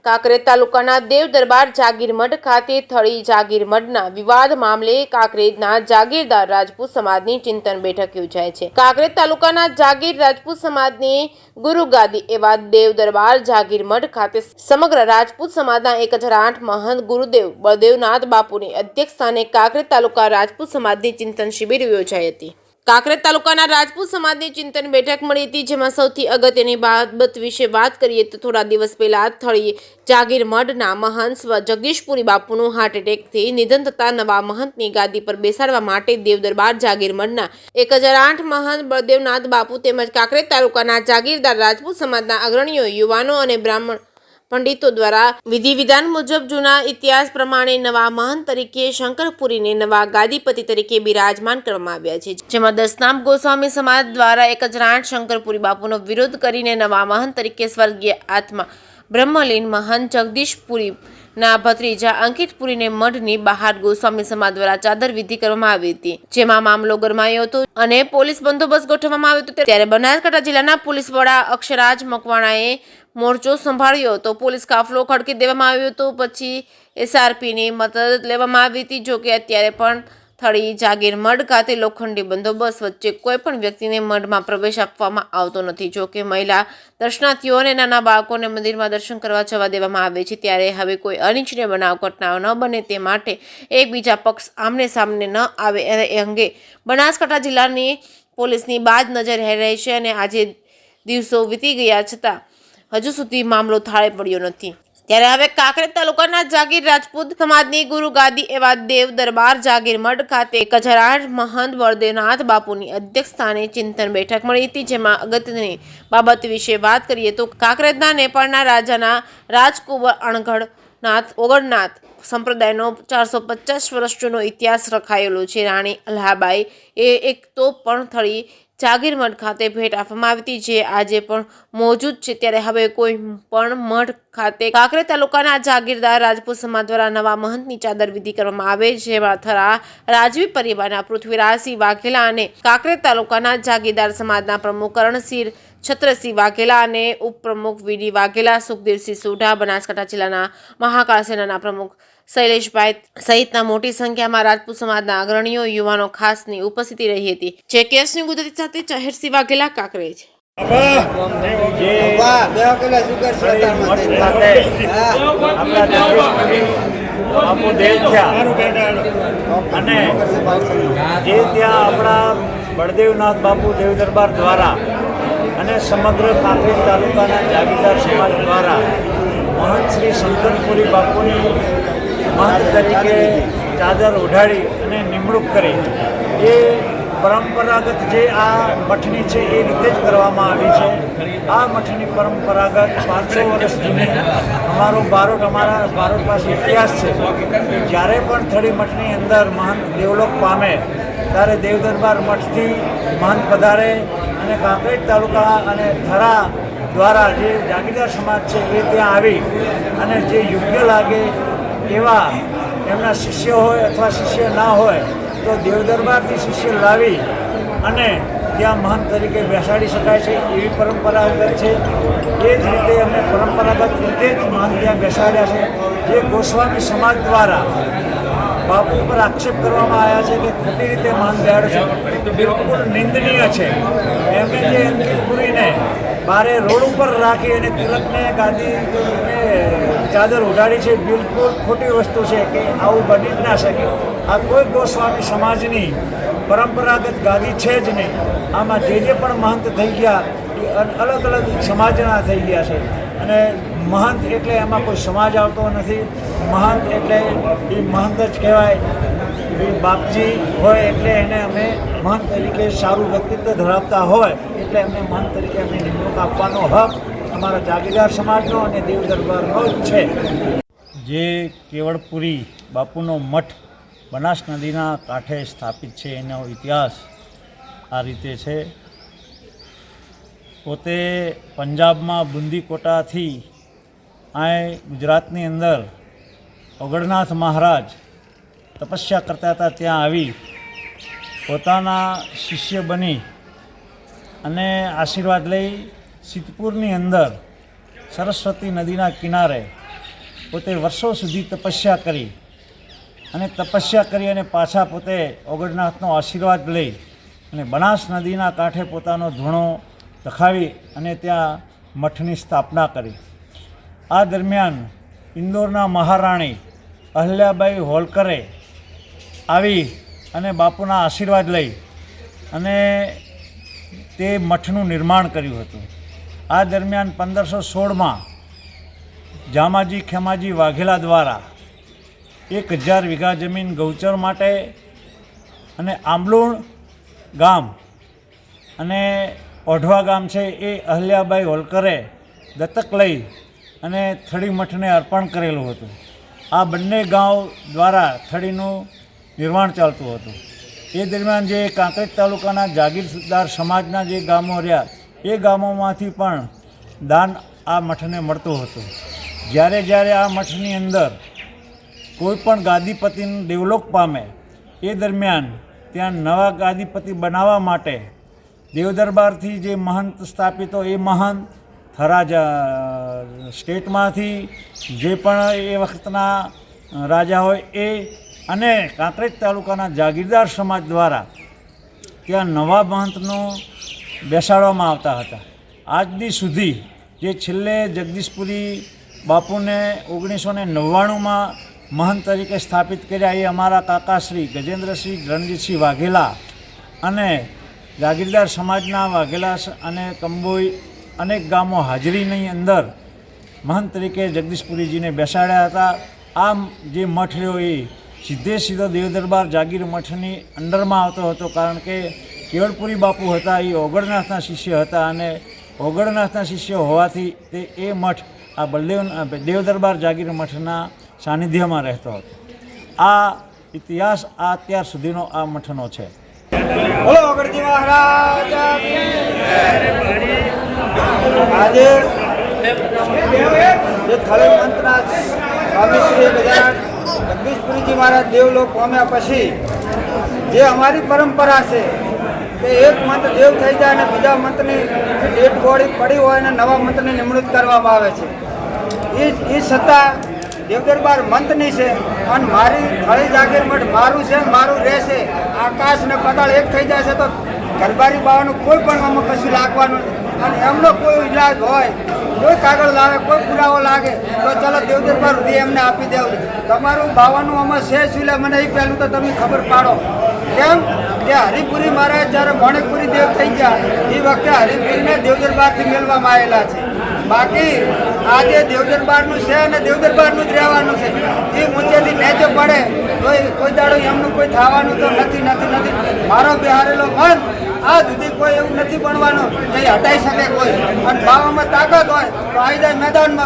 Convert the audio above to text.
કાંકરેજ તાલુકાના દેવ દરબાર જાગીર મઠ ખાતે થળી જાગીર મઠના વિવાદ મામલે કાંકરેજના જાગીરદાર રાજપૂત સમાજની ચિંતન બેઠક યોજાય છે। કાંકરેજ તાલુકાના જાગીર રાજપૂત સમાજની ગુરુગાદી એવા દેવ દરબાર જાગીર મઠ ખાતે સમગ્ર રાજપૂત સમાજના 1008 મહંત ગુરુદેવ બળદેવનાથ બાપુની અધ્યક્ષસ્થાને કાંકરેજ તાલુકા રાજપૂત સમાજની ચિંતન શિબિર યોજાઈ હતી। કાંકરેજ તાલુકાના રાજપૂત સમાજની ચિંતન બેઠક મળી હતી, જેમાં સૌથી અગત્યની બાબત વિશે વાત કરીએ તો થોડા દિવસ પહેલા થળી જાગીર મઠના મહંત સ્વ જગદીશપુરી બાપુનું હાર્ટ એટેકથી નિધન થતા નવા મહંતની ગાદી પર બેસાડવા માટે દેવ દરબાર જાગીર મઠના 1008 મહંત બળદેવનાથ બાપુ તેમજ કાંકરેજ તાલુકાના જાગીરદાર રાજપૂત સમાજના અગ્રણીઓ, યુવાનો અને બ્રાહ્મણ પંડિતો દ્વારા વિધિ વિધાન મુજબ જૂના ઇતિહાસ પ્રમાણે નવા મહંત તરીકે શંકરપુરીને નવા ગાદીપતિ તરીકે બિરાજમાન કરવામાં આવ્યા છે, જેમાં દસનામ ગોસ્વામી સમાજ દ્વારા 1008 શંકરપુરી બાપુનો વિરોધ કરીને નવા મહંત તરીકે સ્વર્ગીય આત્મા બ્રહ્મલીન મહંત જગદીશપુરી ના ભત્રીજા અંકિતપુરીને મઠની બહાર ગોસ્વામી સમાજ દ્વારા ચાદર વિધિ કરવામાં આવી હતી, જેમાં મામલો ગરમાયો હતો અને પોલીસ બંદોબસ્ત ગોઠવવામાં આવ્યો હતો। ત્યારે બનાસકાંઠા જિલ્લાના પોલીસ વડા અક્ષરાજ મકવાણાએ મોરચો સંભાળ્યો હતો। પોલીસ કાફલો ખડકી દેવામાં આવ્યો હતો, પછી SRPની મદદ લેવામાં આવી હતી। જોકે અત્યારે પણ થળી જાગીર મઠ ખાતે લોખંડી બંદોબસ્ત વચ્ચે કોઈ પણ વ્યક્તિને મઠમાં પ્રવેશ આપવામાં આવતો નથી। જોકે મહિલા દર્શનાર્થીઓ અને નાના બાળકોને મંદિરમાં દર્શન કરવા જવા દેવામાં આવે છે। ત્યારે હવે કોઈ અનિચ્છનીય બનાવ ઘટનાઓ ન બને તે માટે એકબીજા પક્ષ આમને સામને ન આવે એ અંગે બનાસકાંઠા જિલ્લાની પોલીસની બાજ નજર રહી છે અને આજે દિવસો વીતી ગયા છતાં હજુ સુધી મામલો થાળે પડ્યો નથી। ત્યારે હવે કાંકરેજ તાલુકાના જાગીર રાજપૂત સમાજની ગુરુગાદી એવા દેવ દરબાર જાગીર મઠ ખાતે 1008 મહંત બળદેવનાથ બાપુની અધ્યક્ષસ્થાને ચિંતન બેઠક મળી હતી, જેમાં અગત્યની બાબત વિશે વાત કરીએ તો કાંકરેજના નેપાળના રાજાના રાજકુંવર અણઘડનાથ ઓગણનાથ સંપ્રદાયનો 450 વર્ષ જૂનો ઇતિહાસ રખાયેલો છે। રાણી અલ્હાબાઈ એક તોપ પણ થળી જાગીર મઠ ખાતે ભેટ આપવામાં આવી હતી, જે આજે પણ મોજૂદ છે। ત્યારે હવે કોઈ પણ મઠ ખાતે કાંકરેજ તાલુકાના જાગીરદાર રાજપૂત સમાજ દ્વારા નવા મહંતની ચાદર વિધિ કરવામાં આવે, જેમાં થરા રાજવી પરિવારના પૃથ્વીરાજસિંહ વાઘેલા અને કાંકરેજ તાલુકાના જાગીરદાર સમાજના પ્રમુખ કરણસિંહ છત્રસિંહ વાઘેલા અને ઉપપ્રમુખ વીડી વાઘેલા, સુખદેવસિંહ સોઢા, બનાસકાંઠા જિલ્લાના મહાકાળ સેનાના પ્રમુખ શૈલેષભાઈ સહિતના મોટી સંખ્યામાં રાજપૂત સમાજના અગ્રણીઓ, યુવાનો ખાસની ઉપસ્થિતિ રહી હતી। જે કેસની ગુજરાતી સાથે ચહેરસિંહ વાઘેલા, કાંકરેજ। બાપુ દેવ થયા અને જે ત્યાં આપણા બળદેવનાથ બાપુ દેવ દરબાર દ્વારા અને સમગ્ર કાંકરેજ તાલુકાના જાગીરદાર સમાજ દ્વારા મહંત શ્રી શંકરપુરી બાપુની મહંત તરીકે ચાદર ઓઢાડી અને નિમણૂક કરી એ પરંપરાગત જે આ મઠની છે એ રીતે જ કરવામાં આવી છે। આ મઠની પરંપરાગત 500 વર્ષ જૂની અમારા ભારત પાસે ઇતિહાસ છે કે જ્યારે પણ થળી મઠની અંદર મહંત દેવલોક પામે ત્યારે દેવ દરબાર મઠથી મહંત પધારે અને કાંકરેજ તાલુકા અને થરા દ્વારા જે જાગીરદાર સમાજ છે એ ત્યાં આવી અને જે યોગ્ય લાગે એવા એમના શિષ્ય હોય અથવા શિષ્ય ના હોય તો દેવ દરબારથી શિષ્ય લાવી અને ત્યાં મહંત તરીકે બેસાડી શકાય છે, એવી પરંપરાગત છે। એ જ રીતે અમે પરંપરાગત રીતે જ મહંત ત્યાં બેસાડ્યા છે। જે ગોસ્વામી સમાજ દ્વારા બાપુ પર આક્ષેપ કરવામાં આવ્યા છે કે ખોટી રીતે મહંત બેસાડે છે, બિલકુલ નિંદનીય છે। એમને જે અંકિતપુરીને બારે રોડ ઉપર રાખી અને તિલકને ગાદીને ચાદર ઉડાડી છે, બિલકુલ ખોટી વસ્તુ છે કે આવું બની જ ના શકે। આ કોઈ ગોસ્વામી સમાજની પરંપરાગત ગાદી છે જ નહીં। આમાં જે પણ મહંત થઈ ગયા એ અલગ અલગ સમાજના થઈ ગયા છે અને મહંત એટલે એમાં કોઈ સમાજ આવતો નથી। મહંત એટલે એ મહંત જ કહેવાય। એ બાપજી હોય એટલે એને અમે મહંત તરીકે સારું વ્યક્તિત્વ ધરાવતા હોય એટલે એમને મહંત તરીકે અમે નિમણૂક આપવાનો હક અમારા જાગીરદાર સમાજનો અને દેવ દરબારનો જ છે। જે કેવળપુરી બાપુનો મઠ બનાસ નદીના કાંઠે સ્થાપિત છે, એનો ઇતિહાસ આ રીતે છે। પોતે પંજાબમાં બુંદીકોટાથી આ ગુજરાતની અંદર ઓગણનાથ મહારાજ તપસ્યા કરતા હતા, ત્યાં આવી પોતાના શિષ્ય બની અને આશીર્વાદ લઈ સિદ્ધપુરની અંદર સરસ્વતી નદીના કિનારે પોતે વર્ષો સુધી તપસ્યા કરી અને પાછા પોતે ઓગણનાથનો આશીર્વાદ લઈ અને બનાસ નદીના કાંઠે પોતાનો ધૂણો દખાવી અને ત્યાં મઠની સ્થાપના કરી. આ દરમિયાન ઇન્દોરના મહારાણી અહલ્યાબાઈ હોલકરે આવી અને બાપુના આશીર્વાદ લઈ અને તે મઠનું નિર્માણ કર્યું હતું. આ દરમિયાન 1516માં જામાજી ખેમાજી વાઘેલા દ્વારા 1000 વીઘા જમીન ગૌચર માટે અને આંબલુણ ગામ અને ઓઢવા ગામ છે એ અહલ્યાબાઈ હોલકરે દત્તક લઈ અને થળી મઠને અર્પણ કરેલું હતું. આ બંને ગાંવ દ્વારા થળીનું નિર્માણ ચાલતું હતું. એ દરમિયાન જે કાંકરેજ તાલુકાના જાગીરદાર સમાજના જે ગામો રહ્યા એ ગામોમાંથી પણ દાન આ મઠને મળતું હતું. જ્યારે આ મઠની અંદર કોઈ પણ ગાદીપતિનું ડેવલોપ પામે એ દરમિયાન ત્યાં નવા ગાદીપતિ બનાવવા માટે દેવદરબારથી જે મહંત સ્થાપિતો એ મહંત થરા સ્ટેટમાંથી જે પણ એ વખતના રાજા હોય એ અને કાંકરેજ તાલુકાના જાગીરદાર સમાજ દ્વારા ત્યાં નવા મહંતનો બેસાડવામાં આવતા હતા. આજની સુધી જે છેલ્લે જગદીશપુરી બાપુને 1999માં મહંત તરીકે સ્થાપિત કર્યા એ અમારા કાકાશ્રી ગજેન્દ્રસિંહ રણજીતસિંહ વાઘેલા અને જાગીરદાર સમાજના વાઘેલા અને કંબોઈ અનેક ગામો હાજરીની અંદર મહંત તરીકે જગદીશપુરીજીને બેસાડ્યા હતા. આ જે મઠ રહ્યો એ સીધો દેવદરબાર જાગીર મઠની અંડરમાં આવતો હતો, કારણ કે કેવળપુરી બાપુ હતા એ ઓગણનાથના શિષ્ય હતા અને ઓગણનાથના શિષ્ય હોવાથી તે એ મઠ આ દેવદરબાર જાગીર મઠના સાનિધ્યમાં રહેતો હતો. આ ઇતિહાસ આ અત્યાર સુધીનો આ મઠનો છે. બોલો ઓગણજી મહારાજ. આજે જે થળી મંત્રના સ્વામી શ્રી ગજાનંદ જગદીશપુરીજી મહારાજ દેવલોક પામ્યા પછી જે અમારી પરંપરા છે કે એક મંત્ર દેવ થઈ જાય અને બીજા મંત્રની ડેડ બોડી પડી હોય અને નવા મંત્રની નિમણૂક કરવામાં આવે છે. એ સત્તા દેવદરબાર મંતની છે અને મારી થળી જાગીર મઠ મારું છે, મારું રહેશે. આકાશ ને પાતાળ એક થઈ જાય છે તો ગરબારી બાવાનું કોઈ પણ આમાં કશું લાગવાનું અને એમનો કોઈ ઇલાજ હોય, કોઈ કાગળ લાવે, કોઈ પુરાવો લાગે તો ચાલો દેવદરબાર સુધી એમને આપી દેવું. તમારું બાવાનું આમાં છે શું લે મને એ પહેલું તો તમે ખબર પાડો. કેમ કે હરિપુરી મહારાજ જ્યારે મોણેકપુરી દેવ થઈ ગયા એ વખતે હરિપુરીને દેવદરબારથી મેળવામાં આવેલા છે. બાકી આજે દેવદરબારનું છે અને દેવદરબારનું જ રહેવાનું છે. એ ઊંચેથી નીચે પડે તો કોઈ દાડો એમનું કોઈ થવાનું તો નથી. મારો બિહારેલો મન આ સુધી કોઈ એવું નથી બનવાનું કે હટાઈ શકે કોઈ. અને બાવામાં તાકાત હોય તો આવી જાય મેદાનમાં